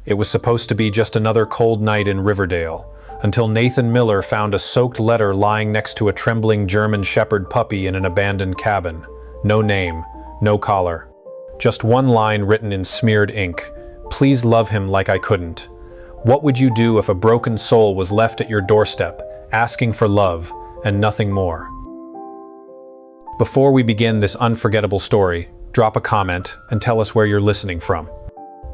It was supposed to be just another cold night in Riverdale, until Nathan Miller found a soaked letter lying next to a trembling German Shepherd puppy in an abandoned cabin. No name, no collar. Just one line written in smeared ink. Please love him like I couldn't. What would you do if a broken soul was left at your doorstep, asking for love and nothing more? Before we begin this unforgettable story, drop a comment and tell us where you're listening from.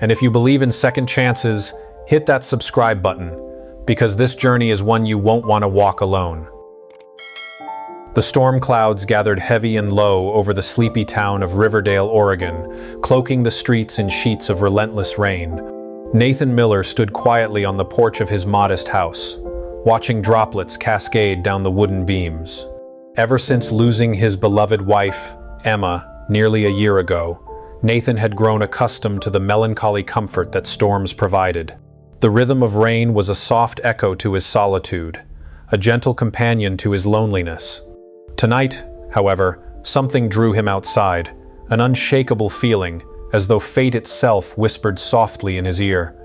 And if you believe in second chances, hit that subscribe button, because this journey is one you won't want to walk alone. The storm clouds gathered heavy and low over the sleepy town of Riverdale, Oregon, cloaking the streets in sheets of relentless rain. Nathan Miller stood quietly on the porch of his modest house, watching droplets cascade down the wooden beams. Ever since losing his beloved wife, Emma, nearly a year ago, Nathan had grown accustomed to the melancholy comfort that storms provided. The rhythm of rain was a soft echo to his solitude, a gentle companion to his loneliness. Tonight, however, something drew him outside, an unshakable feeling, as though fate itself whispered softly in his ear.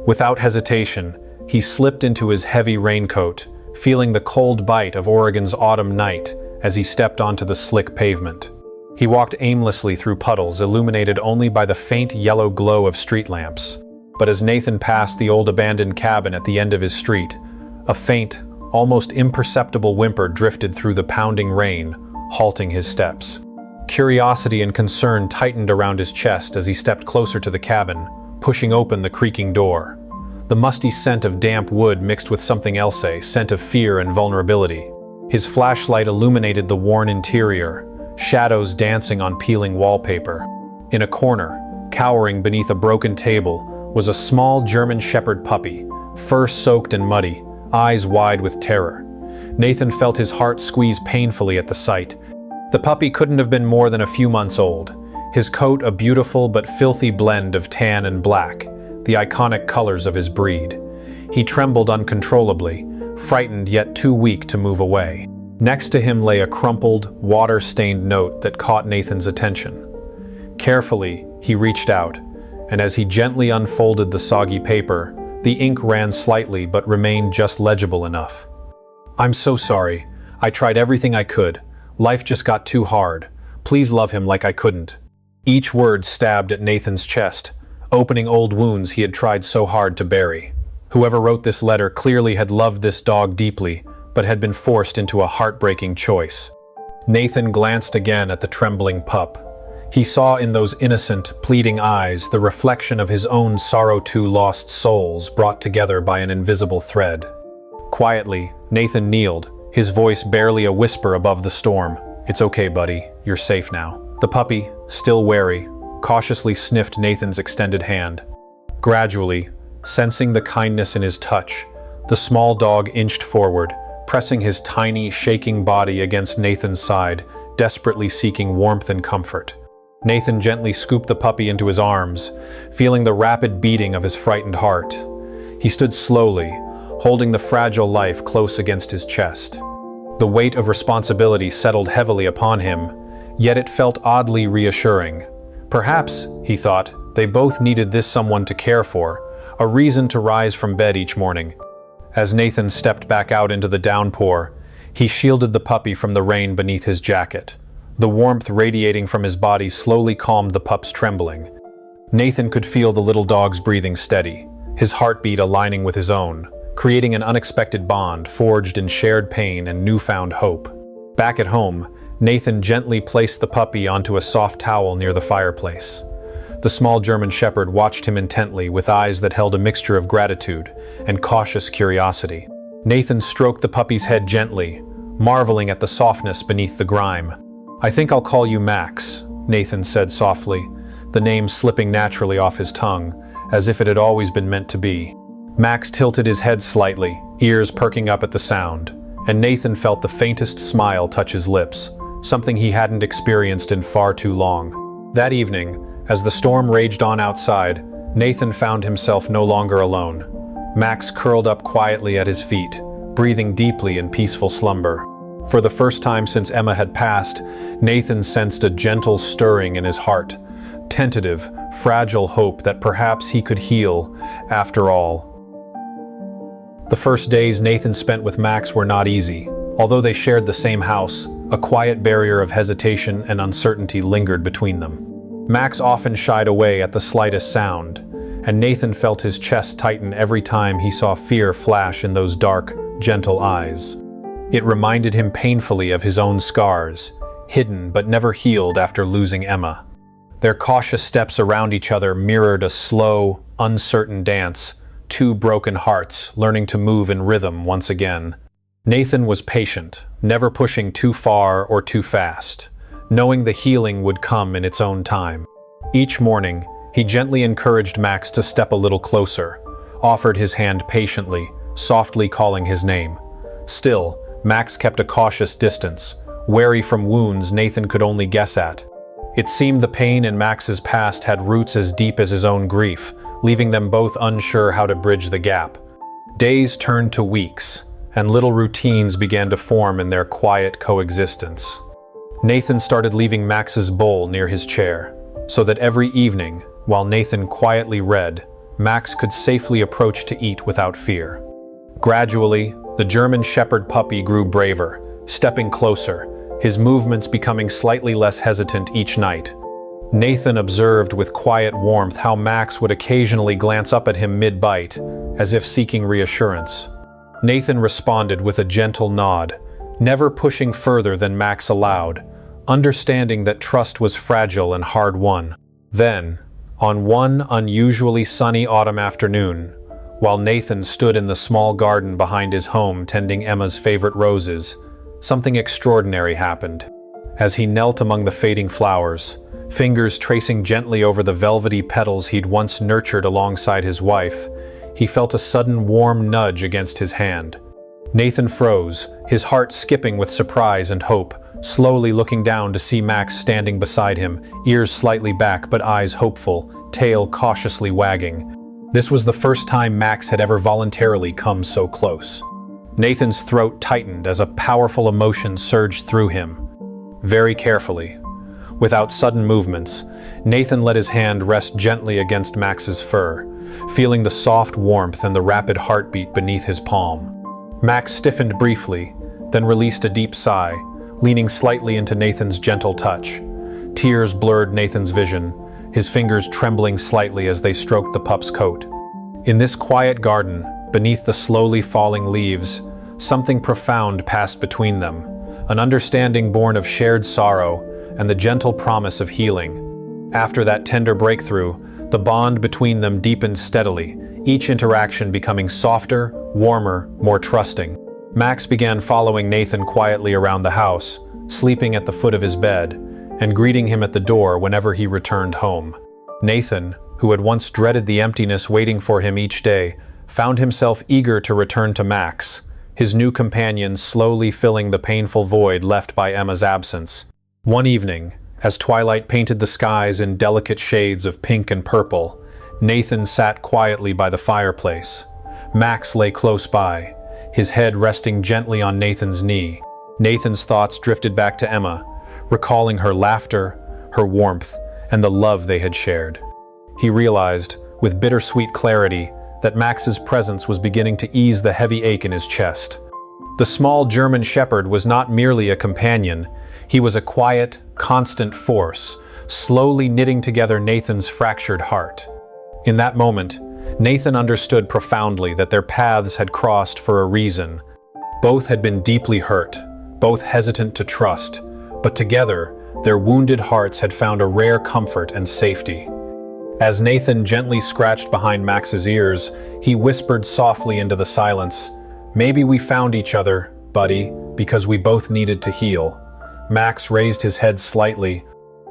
Without hesitation, he slipped into his heavy raincoat, feeling the cold bite of Oregon's autumn night as he stepped onto the slick pavement. He walked aimlessly through puddles illuminated only by the faint yellow glow of street lamps. But as Nathan passed the old abandoned cabin at the end of his street, a faint, almost imperceptible whimper drifted through the pounding rain, halting his steps. Curiosity and concern tightened around his chest as he stepped closer to the cabin, pushing open the creaking door. The musty scent of damp wood mixed with something else, a scent of fear and vulnerability. His flashlight illuminated the worn interior, shadows dancing on peeling wallpaper. In a corner, cowering beneath a broken table, was a small German Shepherd puppy, fur soaked and muddy, eyes wide with terror. Nathan felt his heart squeeze painfully at the sight. The puppy couldn't have been more than a few months old, his coat a beautiful but filthy blend of tan and black, the iconic colors of his breed. He trembled uncontrollably, frightened yet too weak to move away. Next to him lay a crumpled, water-stained note that caught Nathan's attention. Carefully, he reached out, and as he gently unfolded the soggy paper, the ink ran slightly but remained just legible enough. I'm so sorry. I tried everything I could. Life just got too hard. Please love him like I couldn't. Each word stabbed at Nathan's chest, opening old wounds he had tried so hard to bury. Whoever wrote this letter clearly had loved this dog deeply, but had been forced into a heartbreaking choice. Nathan glanced again at the trembling pup. He saw in those innocent, pleading eyes the reflection of his own sorrow to lost souls brought together by an invisible thread. Quietly, Nathan kneeled, his voice barely a whisper above the storm. It's okay, buddy. You're safe now. The puppy, still wary, cautiously sniffed Nathan's extended hand. Gradually, sensing the kindness in his touch, the small dog inched forward, pressing his tiny, shaking body against Nathan's side, desperately seeking warmth and comfort. Nathan gently scooped the puppy into his arms, feeling the rapid beating of his frightened heart. He stood slowly, holding the fragile life close against his chest. The weight of responsibility settled heavily upon him, yet it felt oddly reassuring. Perhaps, he thought, they both needed this someone to care for, a reason to rise from bed each morning. As Nathan stepped back out into the downpour, he shielded the puppy from the rain beneath his jacket. The warmth radiating from his body slowly calmed the pup's trembling. Nathan could feel the little dog's breathing steady, his heartbeat aligning with his own, creating an unexpected bond forged in shared pain and newfound hope. Back at home, Nathan gently placed the puppy onto a soft towel near the fireplace. The small German Shepherd watched him intently with eyes that held a mixture of gratitude and cautious curiosity. Nathan stroked the puppy's head gently, marveling at the softness beneath the grime. I think I'll call you Max, Nathan said softly, the name slipping naturally off his tongue, as if it had always been meant to be. Max tilted his head slightly, ears perking up at the sound, and Nathan felt the faintest smile touch his lips, something he hadn't experienced in far too long. That evening, as the storm raged on outside, Nathan found himself no longer alone. Max curled up quietly at his feet, breathing deeply in peaceful slumber. For the first time since Emma had passed, Nathan sensed a gentle stirring in his heart, tentative, fragile hope that perhaps he could heal after all. The first days Nathan spent with Max were not easy. Although they shared the same house, a quiet barrier of hesitation and uncertainty lingered between them. Max often shied away at the slightest sound, and Nathan felt his chest tighten every time he saw fear flash in those dark, gentle eyes. It reminded him painfully of his own scars, hidden but never healed after losing Emma. Their cautious steps around each other mirrored a slow, uncertain dance, two broken hearts learning to move in rhythm once again. Nathan was patient, never pushing too far or too fast, knowing the healing would come in its own time. Each morning, he gently encouraged Max to step a little closer, offered his hand patiently, softly calling his name. Still, Max kept a cautious distance, wary from wounds Nathan could only guess at. It seemed the pain in Max's past had roots as deep as his own grief, leaving them both unsure how to bridge the gap. Days turned to weeks, and little routines began to form in their quiet coexistence. Nathan started leaving Max's bowl near his chair, so that every evening, while Nathan quietly read, Max could safely approach to eat without fear. Gradually, the German Shepherd puppy grew braver, stepping closer, his movements becoming slightly less hesitant each night. Nathan observed with quiet warmth how Max would occasionally glance up at him mid-bite, as if seeking reassurance. Nathan responded with a gentle nod, never pushing further than Max allowed, understanding that trust was fragile and hard-won. Then, on one unusually sunny autumn afternoon, while Nathan stood in the small garden behind his home tending Emma's favorite roses, something extraordinary happened. As he knelt among the fading flowers, fingers tracing gently over the velvety petals he'd once nurtured alongside his wife, he felt a sudden warm nudge against his hand. Nathan froze, his heart skipping with surprise and hope, slowly looking down to see Max standing beside him, ears slightly back but eyes hopeful, tail cautiously wagging. This was the first time Max had ever voluntarily come so close. Nathan's throat tightened as a powerful emotion surged through him. Very carefully, without sudden movements, Nathan let his hand rest gently against Max's fur, feeling the soft warmth and the rapid heartbeat beneath his palm. Max stiffened briefly, then released a deep sigh, leaning slightly into Nathan's gentle touch. Tears blurred Nathan's vision, his fingers trembling slightly as they stroked the pup's coat. In this quiet garden, beneath the slowly falling leaves, something profound passed between them, an understanding born of shared sorrow and the gentle promise of healing. After that tender breakthrough, the bond between them deepened steadily, each interaction becoming softer, warmer, more trusting. Max began following Nathan quietly around the house, sleeping at the foot of his bed, and greeting him at the door whenever he returned home. Nathan, who had once dreaded the emptiness waiting for him each day, found himself eager to return to Max, his new companion slowly filling the painful void left by Emma's absence. One evening, as twilight painted the skies in delicate shades of pink and purple, Nathan sat quietly by the fireplace. Max lay close by, his head resting gently on Nathan's knee. Nathan's thoughts drifted back to Emma, recalling her laughter, her warmth, and the love they had shared. He realized, with bittersweet clarity, that Max's presence was beginning to ease the heavy ache in his chest. The small German Shepherd was not merely a companion, he was a quiet, constant force, slowly knitting together Nathan's fractured heart. In that moment, Nathan understood profoundly that their paths had crossed for a reason. Both had been deeply hurt, both hesitant to trust, but together, their wounded hearts had found a rare comfort and safety. As Nathan gently scratched behind Max's ears, he whispered softly into the silence, "Maybe we found each other, buddy, because we both needed to heal." Max raised his head slightly,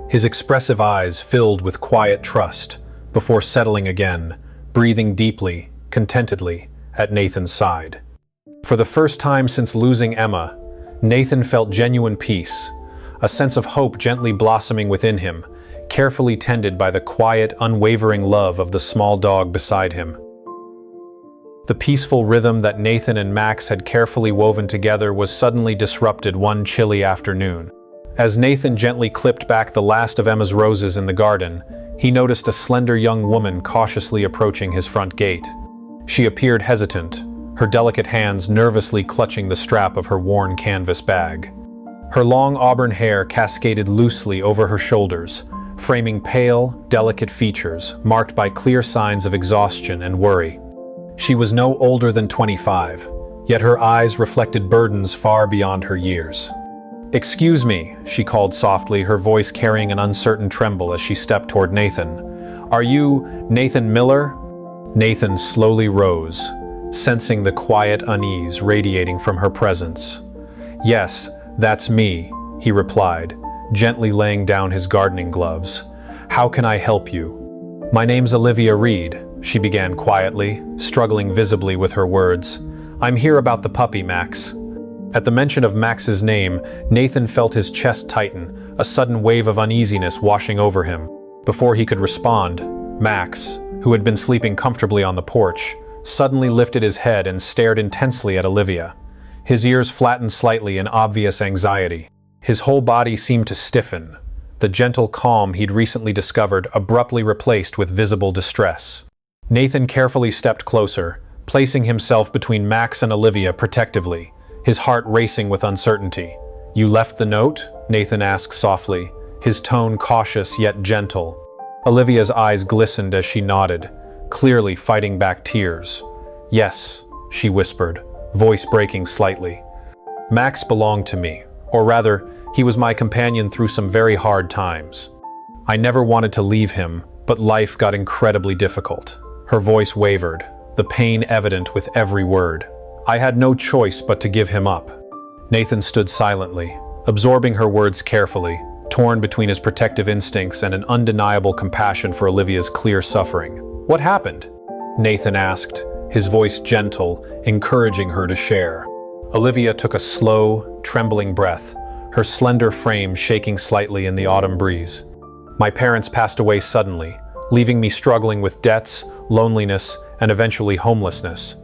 his expressive eyes filled with quiet trust, before settling again, breathing deeply, contentedly, at Nathan's side. For the first time since losing Emma, Nathan felt genuine peace, a sense of hope gently blossoming within him, carefully tended by the quiet, unwavering love of the small dog beside him. The peaceful rhythm that Nathan and Max had carefully woven together was suddenly disrupted one chilly afternoon. As Nathan gently clipped back the last of Emma's roses in the garden, he noticed a slender young woman cautiously approaching his front gate. She appeared hesitant, her delicate hands nervously clutching the strap of her worn canvas bag. Her long auburn hair cascaded loosely over her shoulders, framing pale, delicate features marked by clear signs of exhaustion and worry. She was no older than 25, yet her eyes reflected burdens far beyond her years. "Excuse me," she called softly, her voice carrying an uncertain tremble as she stepped toward Nathan. "Are you Nathan Miller?" Nathan slowly rose, sensing the quiet unease radiating from her presence. "Yes, that's me," he replied, gently laying down his gardening gloves. "How can I help you?" "My name's Olivia Reed," she began quietly, struggling visibly with her words. "I'm here about the puppy, Max." At the mention of Max's name, Nathan felt his chest tighten, a sudden wave of uneasiness washing over him. Before he could respond, Max, who had been sleeping comfortably on the porch, suddenly lifted his head and stared intensely at Olivia. His ears flattened slightly in obvious anxiety. His whole body seemed to stiffen, the gentle calm he'd recently discovered abruptly replaced with visible distress. Nathan carefully stepped closer, placing himself between Max and Olivia protectively, his heart racing with uncertainty. "You left the note?" Nathan asked softly, his tone cautious yet gentle. Olivia's eyes glistened as she nodded, clearly fighting back tears. "Yes," she whispered, voice breaking slightly. "Max belonged to me, or rather, he was my companion through some very hard times. I never wanted to leave him, but life got incredibly difficult." Her voice wavered, the pain evident with every word. "I had no choice but to give him up." Nathan stood silently, absorbing her words carefully, torn between his protective instincts and an undeniable compassion for Olivia's clear suffering. "What happened?" Nathan asked, his voice gentle, encouraging her to share. Olivia took a slow, trembling breath, her slender frame shaking slightly in the autumn breeze. "My parents passed away suddenly, leaving me struggling with debts, loneliness, and eventually homelessness.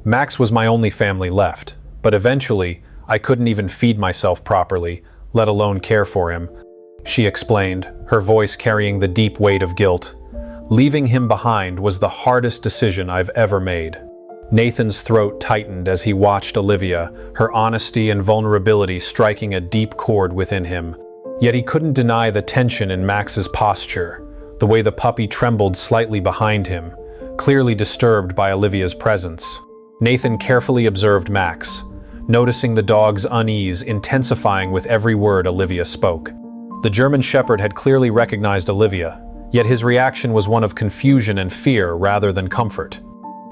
Max was my only family left, but eventually, I couldn't even feed myself properly, let alone care for him," she explained, her voice carrying the deep weight of guilt. "Leaving him behind was the hardest decision I've ever made." Nathan's throat tightened as he watched Olivia, her honesty and vulnerability striking a deep chord within him. Yet he couldn't deny the tension in Max's posture, the way the puppy trembled slightly behind him, clearly disturbed by Olivia's presence. Nathan carefully observed Max, noticing the dog's unease intensifying with every word Olivia spoke. The German Shepherd had clearly recognized Olivia, yet his reaction was one of confusion and fear rather than comfort.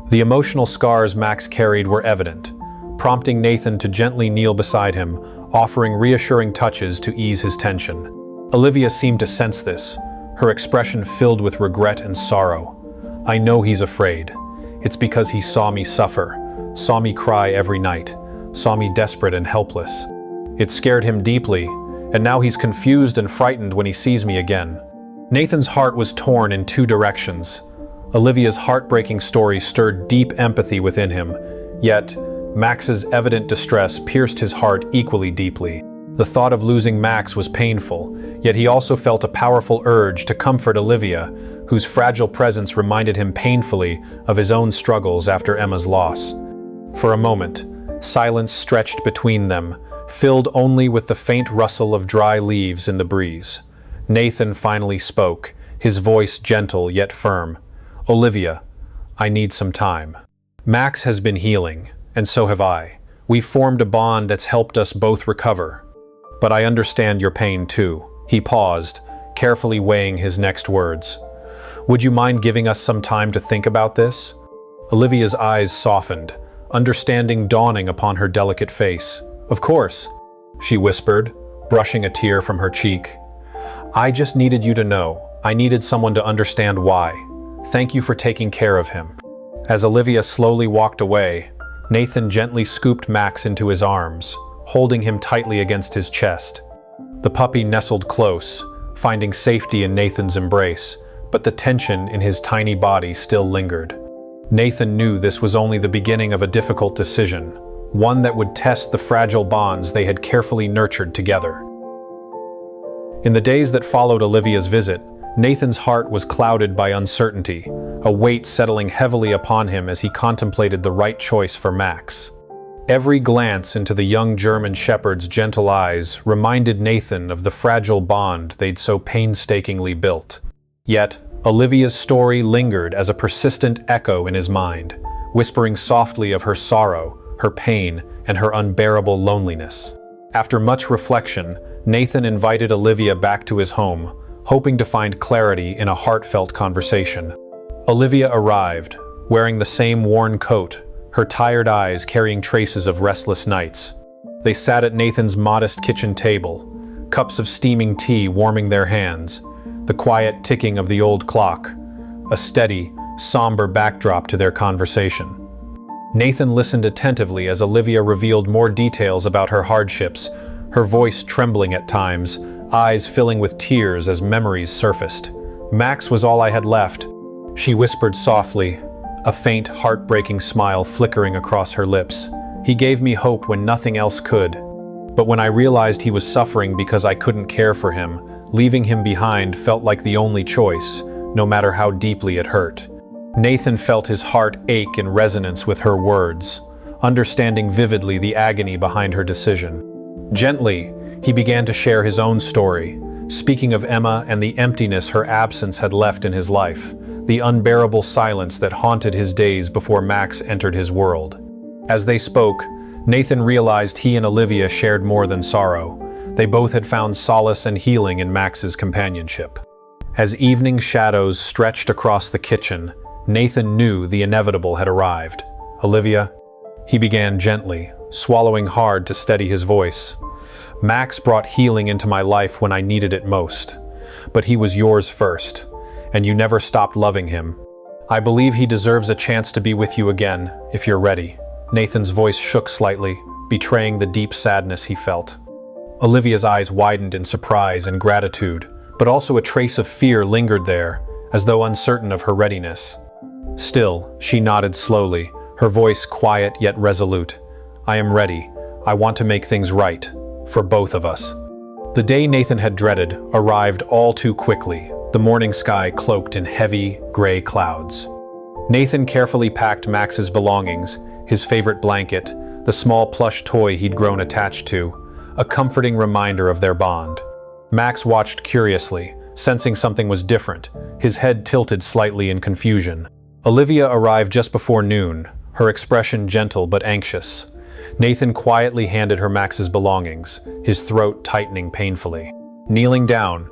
The emotional scars Max carried were evident, prompting Nathan to gently kneel beside him, offering reassuring touches to ease his tension. Olivia seemed to sense this, her expression filled with regret and sorrow. "I know he's afraid. It's because he saw me suffer, saw me cry every night, saw me desperate and helpless. It scared him deeply, and now he's confused and frightened when he sees me again." Nathan's heart was torn in two directions. Olivia's heartbreaking story stirred deep empathy within him, yet Max's evident distress pierced his heart equally deeply. The thought of losing Max was painful, yet he also felt a powerful urge to comfort Olivia, whose fragile presence reminded him painfully of his own struggles after Emma's loss. For a moment, silence stretched between them, filled only with the faint rustle of dry leaves in the breeze. Nathan finally spoke, his voice gentle yet firm. "Olivia, I need some time. Max has been healing, and so have I. We've formed a bond that's helped us both recover. But I understand your pain too." He paused, carefully weighing his next words. "Would you mind giving us some time to think about this?" Olivia's eyes softened, understanding dawning upon her delicate face. "Of course," she whispered, brushing a tear from her cheek. "I just needed you to know. I needed someone to understand why. Thank you for taking care of him." As Olivia slowly walked away, Nathan gently scooped Max into his arms, holding him tightly against his chest. The puppy nestled close, finding safety in Nathan's embrace, but the tension in his tiny body still lingered. Nathan knew this was only the beginning of a difficult decision, one that would test the fragile bonds they had carefully nurtured together. In the days that followed Olivia's visit, Nathan's heart was clouded by uncertainty, a weight settling heavily upon him as he contemplated the right choice for Max. Every glance into the young German shepherd's gentle eyes reminded Nathan of the fragile bond they'd so painstakingly built. Yet, Olivia's story lingered as a persistent echo in his mind, whispering softly of her sorrow, her pain, and her unbearable loneliness. After much reflection, Nathan invited Olivia back to his home, hoping to find clarity in a heartfelt conversation. Olivia arrived, wearing the same worn coat, her tired eyes carrying traces of restless nights. They sat at Nathan's modest kitchen table, cups of steaming tea warming their hands, the quiet ticking of the old clock, a steady, somber backdrop to their conversation. Nathan listened attentively as Olivia revealed more details about her hardships, her voice trembling at times, eyes filling with tears as memories surfaced. "Max was all I had left," she whispered softly, a faint, heartbreaking smile flickering across her lips. "He gave me hope when nothing else could. But when I realized he was suffering because I couldn't care for him, leaving him behind felt like the only choice, no matter how deeply it hurt." Nathan felt his heart ache in resonance with her words, understanding vividly the agony behind her decision. Gently, he began to share his own story, speaking of Emma and the emptiness her absence had left in his life, the unbearable silence that haunted his days before Max entered his world. As they spoke, Nathan realized he and Olivia shared more than sorrow. They both had found solace and healing in Max's companionship. As evening shadows stretched across the kitchen, Nathan knew the inevitable had arrived. "Olivia," he began gently, swallowing hard to steady his voice. "Max brought healing into my life when I needed it most. But he was yours first, and you never stopped loving him. I believe he deserves a chance to be with you again, if you're ready." Nathan's voice shook slightly, betraying the deep sadness he felt. Olivia's eyes widened in surprise and gratitude, but also a trace of fear lingered there, as though uncertain of her readiness. Still, she nodded slowly, her voice quiet yet resolute. "I am ready. I want to make things right, for both of us." The day Nathan had dreaded arrived all too quickly, the morning sky cloaked in heavy, gray clouds. Nathan carefully packed Max's belongings, his favorite blanket, the small plush toy he'd grown attached to, a comforting reminder of their bond. Max watched curiously, sensing something was different, his head tilted slightly in confusion. Olivia arrived just before noon, her expression gentle but anxious. Nathan quietly handed her Max's belongings, his throat tightening painfully. Kneeling down,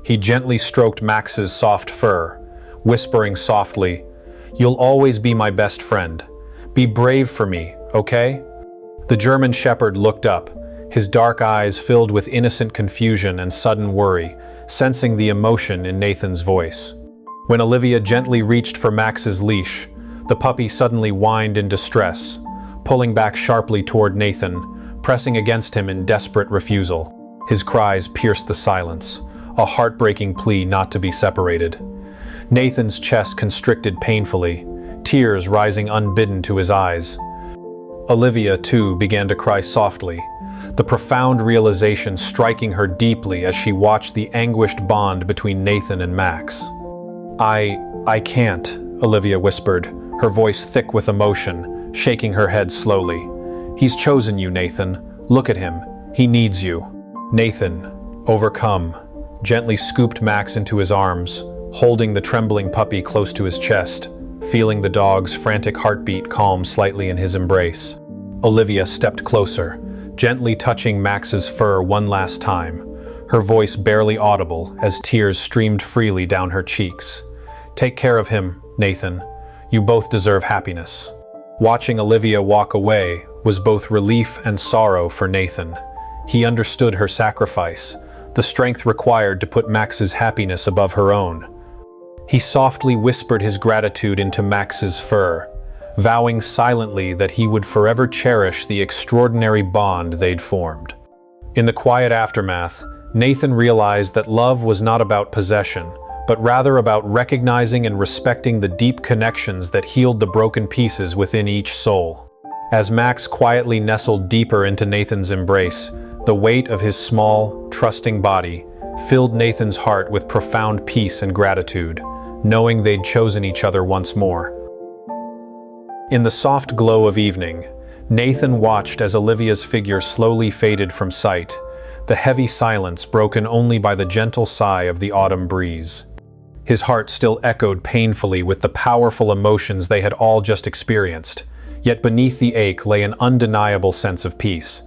he gently stroked Max's soft fur, whispering softly, "You'll always be my best friend. Be brave for me, okay?" The German shepherd looked up, his dark eyes filled with innocent confusion and sudden worry, sensing the emotion in Nathan's voice. When Olivia gently reached for Max's leash, the puppy suddenly whined in distress, pulling back sharply toward Nathan, pressing against him in desperate refusal. His cries pierced the silence, a heartbreaking plea not to be separated. Nathan's chest constricted painfully, tears rising unbidden to his eyes. Olivia, too, began to cry softly, the profound realization striking her deeply as she watched the anguished bond between Nathan and Max. I can't," Olivia whispered, her voice thick with emotion, shaking her head slowly. "He's chosen you, Nathan. Look at him. He needs you." Nathan, overcome, gently scooped Max into his arms, holding the trembling puppy close to his chest, feeling the dog's frantic heartbeat calm slightly in his embrace. Olivia stepped closer, gently touching Max's fur one last time, her voice barely audible as tears streamed freely down her cheeks. "Take care of him, Nathan. You both deserve happiness." Watching Olivia walk away was both relief and sorrow for Nathan. He understood her sacrifice, the strength required to put Max's happiness above her own. He softly whispered his gratitude into Max's fur, vowing silently that he would forever cherish the extraordinary bond they'd formed. In the quiet aftermath, Nathan realized that love was not about possession, but rather about recognizing and respecting the deep connections that healed the broken pieces within each soul. As Max quietly nestled deeper into Nathan's embrace, the weight of his small, trusting body filled Nathan's heart with profound peace and gratitude, knowing they'd chosen each other once more. In the soft glow of evening, Nathan watched as Olivia's figure slowly faded from sight, the heavy silence broken only by the gentle sigh of the autumn breeze. His heart still echoed painfully with the powerful emotions they had all just experienced, yet beneath the ache lay an undeniable sense of peace.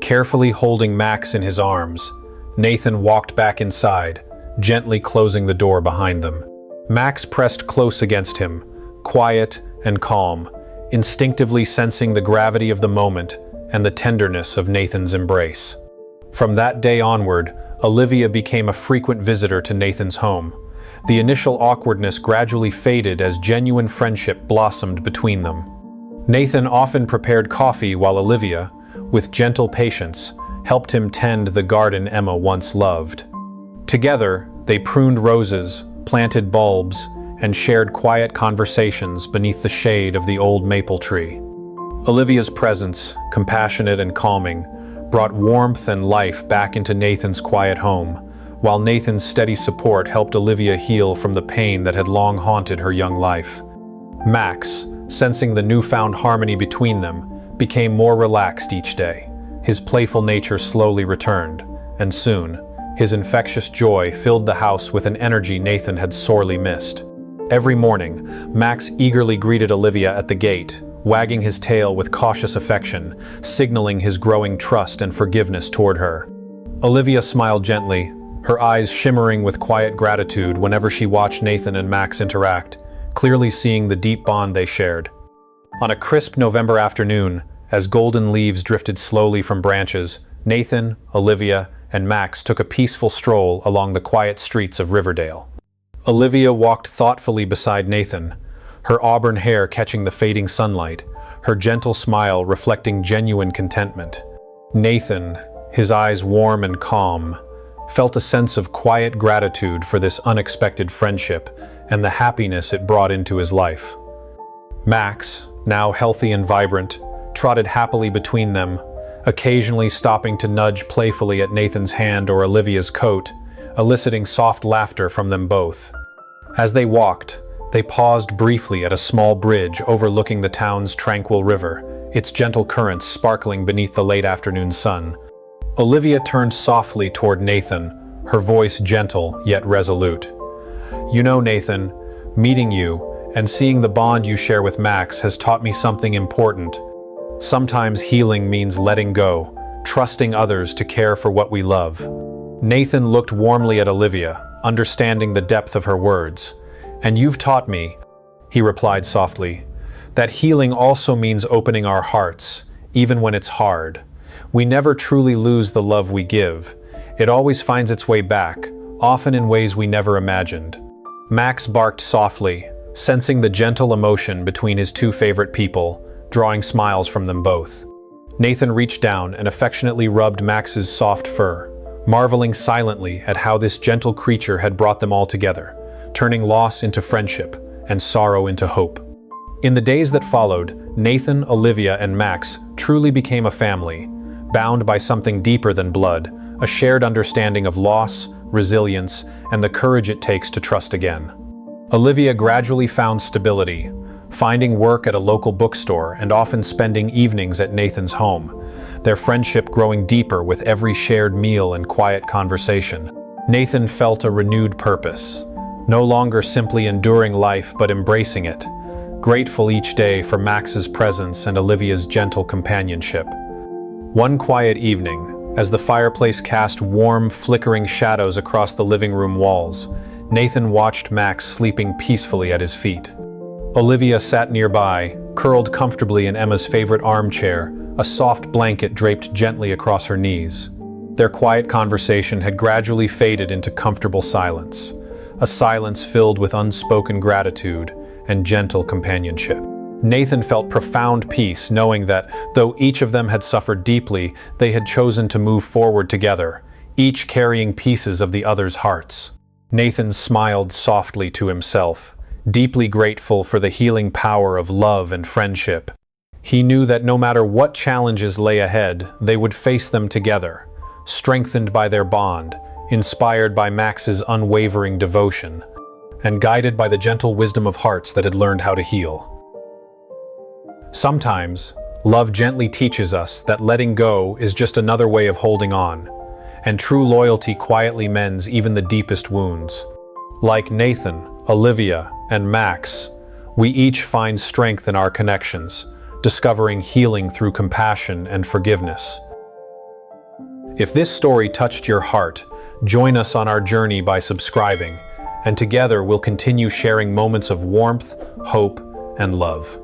Carefully holding Max in his arms, Nathan walked back inside, gently closing the door behind them. Max pressed close against him, quiet and calm, instinctively sensing the gravity of the moment and the tenderness of Nathan's embrace. From that day onward, Olivia became a frequent visitor to Nathan's home. The initial awkwardness gradually faded as genuine friendship blossomed between them. Nathan often prepared coffee while Olivia, with gentle patience, helped him tend the garden Emma once loved. Together, they pruned roses, planted bulbs, and shared quiet conversations beneath the shade of the old maple tree. Olivia's presence, compassionate and calming, brought warmth and life back into Nathan's quiet home, while Nathan's steady support helped Olivia heal from the pain that had long haunted her young life. Max, sensing the newfound harmony between them, became more relaxed each day. His playful nature slowly returned, and soon, his infectious joy filled the house with an energy Nathan had sorely missed. Every morning, Max eagerly greeted Olivia at the gate, wagging his tail with cautious affection, signaling his growing trust and forgiveness toward her. Olivia smiled gently, her eyes shimmering with quiet gratitude whenever she watched Nathan and Max interact, clearly seeing the deep bond they shared. On a crisp November afternoon, as golden leaves drifted slowly from branches, Nathan, Olivia, and Max took a peaceful stroll along the quiet streets of Riverdale. Olivia walked thoughtfully beside Nathan, her auburn hair catching the fading sunlight, her gentle smile reflecting genuine contentment. Nathan, his eyes warm and calm, felt a sense of quiet gratitude for this unexpected friendship and the happiness it brought into his life. Max, now healthy and vibrant, trotted happily between them, occasionally stopping to nudge playfully at Nathan's hand or Olivia's coat, eliciting soft laughter from them both. As they walked, they paused briefly at a small bridge overlooking the town's tranquil river, its gentle currents sparkling beneath the late afternoon sun. Olivia turned softly toward Nathan, her voice gentle yet resolute. "You know, Nathan, meeting you and seeing the bond you share with Max has taught me something important. Sometimes healing means letting go, trusting others to care for what we love." Nathan looked warmly at Olivia, understanding the depth of her words. "And you've taught me," he replied softly, "that healing also means opening our hearts, even when it's hard. We never truly lose the love we give. It always finds its way back, often in ways we never imagined." Max barked softly, sensing the gentle emotion between his two favorite people, drawing smiles from them both. Nathan reached down and affectionately rubbed Max's soft fur, marveling silently at how this gentle creature had brought them all together, turning loss into friendship and sorrow into hope. In the days that followed, Nathan, Olivia, and Max truly became a family, bound by something deeper than blood, a shared understanding of loss, resilience, and the courage it takes to trust again. Olivia gradually found stability, finding work at a local bookstore and often spending evenings at Nathan's home, their friendship growing deeper with every shared meal and quiet conversation. Nathan felt a renewed purpose, no longer simply enduring life but embracing it, grateful each day for Max's presence and Olivia's gentle companionship. One quiet evening, as the fireplace cast warm, flickering shadows across the living room walls, Nathan watched Max sleeping peacefully at his feet. Olivia sat nearby, curled comfortably in Emma's favorite armchair, a soft blanket draped gently across her knees. Their quiet conversation had gradually faded into comfortable silence, a silence filled with unspoken gratitude and gentle companionship. Nathan felt profound peace knowing that, though each of them had suffered deeply, they had chosen to move forward together, each carrying pieces of the other's hearts. Nathan smiled softly to himself, deeply grateful for the healing power of love and friendship. He knew that no matter what challenges lay ahead, they would face them together, strengthened by their bond, inspired by Max's unwavering devotion, and guided by the gentle wisdom of hearts that had learned how to heal. Sometimes, love gently teaches us that letting go is just another way of holding on, and true loyalty quietly mends even the deepest wounds. Like Nathan, Olivia, and Max, we each find strength in our connections, discovering healing through compassion and forgiveness. If this story touched your heart, join us on our journey by subscribing, and together we'll continue sharing moments of warmth, hope, and love.